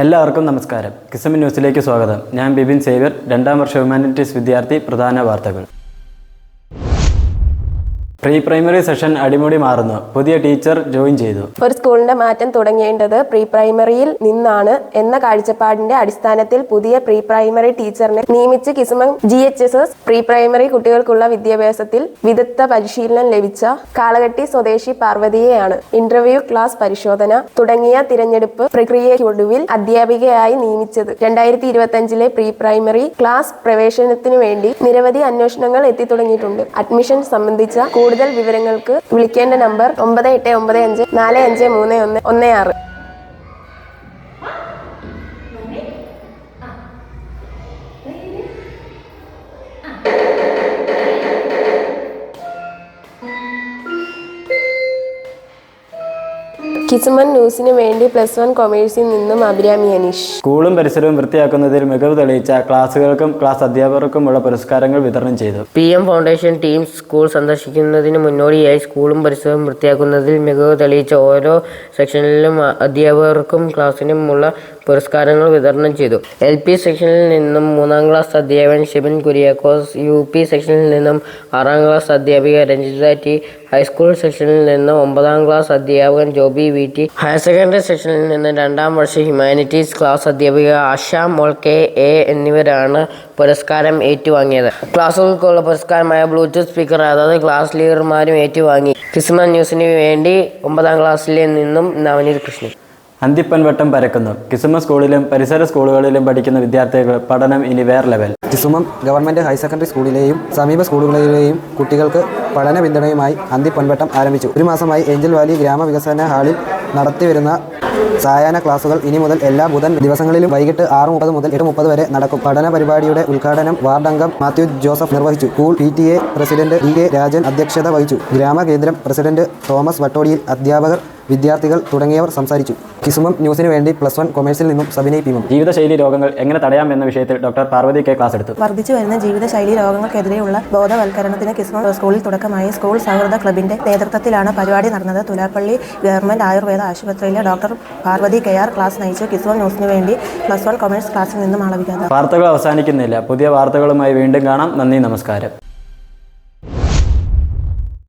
എല്ലാവർക്കും നമസ്കാരം. കിസ്മ ന്യൂസിലേക്ക് സ്വാഗതം. ഞാൻ ബിബിൻ സേവ്യർ, 2ാം വർഷ ഹ്യൂമാനിറ്റീസ് വിദ്യാർത്ഥി. പ്രധാന വാർത്തകൾ. പ്രീ പ്രൈമറി സെഷൻ അടിമുടി മാറുന്നു. പുതിയ ടീച്ചർ ജോയിൻ ചെയ്തു. ഒരു സ്കൂളിന്റെ മാറ്റം തുടങ്ങേണ്ടത് പ്രീ പ്രൈമറിയിൽ നിന്നാണ് എന്ന കാഴ്ചപ്പാടിന്റെ അടിസ്ഥാനത്തിൽ പുതിയ പ്രീ പ്രൈമറി ടീച്ചറിനെ നിയമിച്ച് കിസ്മ GHSS പ്രീ പ്രൈമറി കുട്ടികൾക്കുള്ള വിദ്യാഭ്യാസത്തിൽ വിദഗ്ധ പരിശീലനം ലഭിച്ച കാളകെട്ടി സ്വദേശി പാർവതിയെയാണ് ഇന്റർവ്യൂ, ക്ലാസ് പരിശോധന തുടങ്ങിയ തിരഞ്ഞെടുപ്പ് പ്രക്രിയയ്ക്കൊടുവിൽ അധ്യാപികയായി നിയമിച്ചത്. 2025 പ്രീ പ്രൈമറി ക്ലാസ് പ്രവേശനത്തിനു വേണ്ടി നിരവധി അന്വേഷണങ്ങൾ എത്തിത്തുടങ്ങിയിട്ടുണ്ട്. അഡ്മിഷൻ സംബന്ധിച്ച കൂടുതൽ വിവരങ്ങൾക്ക് വിളിക്കേണ്ട നമ്പർ 9895 453116. കിസ്മൻ ന്യൂസിന് വേണ്ടി +1 കൊമേഴ്സിൽ നിന്നും അഭിരാമി അനീഷ്. സ്കൂളും പരിസരവും വൃത്തിയാക്കുന്നതിൽ മികവ് തെളിയിച്ച ക്ലാസുകൾക്കും ക്ലാസ് അധ്യാപകർക്കുമുള്ള പുരസ്കാരങ്ങൾ വിതരണം ചെയ്തു. PM ഫൗണ്ടേഷൻ ടീം സ്കൂൾ സന്ദർശിക്കുന്നതിന് മുന്നോടിയായി സ്കൂളും പരിസരവും വൃത്തിയാക്കുന്നതിൽ മികവ് തെളിയിച്ച ഓരോ സെക്ഷനിലും അധ്യാപകർക്കും ക്ലാസ്സിനുമുള്ള പുരസ്കാരങ്ങൾ വിതരണം ചെയ്തു. LP സെക്ഷനിൽ നിന്നും 3ാം ക്ലാസ് അധ്യാപകൻ ഷിബിൻ കുര്യാക്കോസ്, UP സെക്ഷനിൽ നിന്നും 6ാം ക്ലാസ് അധ്യാപിക രഞ്ജിത T, ഹൈസ്കൂൾ സെക്ഷനിൽ നിന്ന് 9ാം ക്ലാസ് അധ്യാപകൻ ജോബി VT, ഹയർ സെക്കൻഡറി സെക്ഷനിൽ നിന്ന് 2ാം വർഷ ഹ്യൂമാനിറ്റീസ് ക്ലാസ് അധ്യാപിക ആശ മോൾ KA എന്നിവരാണ് പുരസ്കാരം ഏറ്റുവാങ്ങിയത്. ക്ലാസുകൾക്കുള്ള പുരസ്കാരമായ ബ്ലൂടൂത്ത് സ്പീക്കർ അതായത് ക്ലാസ് ലീഡർമാരും ഏറ്റുവാങ്ങി. കിസ്മ ന്യൂസിന് വേണ്ടി 9ാം ക്ലാസ്സിലെ നിന്നും നവനീത് കൃഷ്ണൻ. അന്തിപ്പൊൻവട്ടം പരക്കുന്നു. കിസ്മ സ്കൂളിലും പരിസര സ്കൂളുകളിലും പഠിക്കുന്ന വിദ്യാർത്ഥികൾ പഠനം ഇനി വേറെ ലെവൽ. കിസ്മം ഗവൺമെൻറ് ഹയർ സെക്കൻഡറി സ്കൂളിലെയും സമീപ സ്കൂളുകളിലെയും കുട്ടികൾക്ക് പഠന പിന്തുണയുമായി അന്തിപ്പൊൻവട്ടം ആരംഭിച്ചു. ഒരു മാസമായി ഏഞ്ചൽ വാലി ഗ്രാമവികസന ഹാളിൽ നടത്തിവരുന്ന സായാഹ്ന ക്ലാസുകൾ ഇനി മുതൽ എല്ലാ ബുധൻ ദിവസങ്ങളിലും വൈകിട്ട് 6:30 മുതൽ 8:30 വരെ നടക്കും. പഠന പരിപാടിയുടെ ഉദ്ഘാടനം വാർഡംഗം മാത്യു ജോസഫ് നിർവഹിച്ചു. School PTA president DK Rajan അധ്യക്ഷത വഹിച്ചു. ഗ്രാമകേന്ദ്രം പ്രസിഡന്റ് തോമസ് വട്ടോടിയിൽ അധ്യാപകർ, വിദ്യാർത്ഥികൾ തുടങ്ങിയവർ സംസാരിച്ചു. കിസ്മം ന്യൂസിന് വേണ്ടി +1 കൊമേഴ്സിൽ നിന്നും സബിനൈ PM. ജീവിതശൈലി രോഗങ്ങൾ എങ്ങനെ തടയാം എന്ന വിഷയത്തിൽ ഡോക്ടർ പാർവതി K ക്ലാസ് എടുത്തു. വർദ്ധിച്ചു വരുന്ന ജീവിതശൈലി രോഗങ്ങൾക്കെതിരെയുള്ള ബോധവൽക്കരണത്തിന് കിസ്മം സ്കൂളിൽ തുടക്കമായി. സ്കൂൾ സൗഹൃദ ക്ലബിന്റെ നേതൃത്വത്തിലാണ് പരിപാടി നടന്നത്. തുലാപ്പള്ളി ഗവൺമെന്റ് ആയുർവേദ ആശുപത്രിയിലെ ഡോക്ടർ പാർവതി KR ക്ലാസ് നയിച്ചു. കിസ്മം ന്യൂസിന് വേണ്ടി +1 കൊമേഴ്സ് ക്ലാസ്സിൽ നിന്നും ആളവികാതെ. വാർത്തകൾ അവസാനിക്കുന്നില്ല. പുതിയ വാർത്തകളുമായി വീണ്ടും കാണാം. നന്ദി, നമസ്കാരം.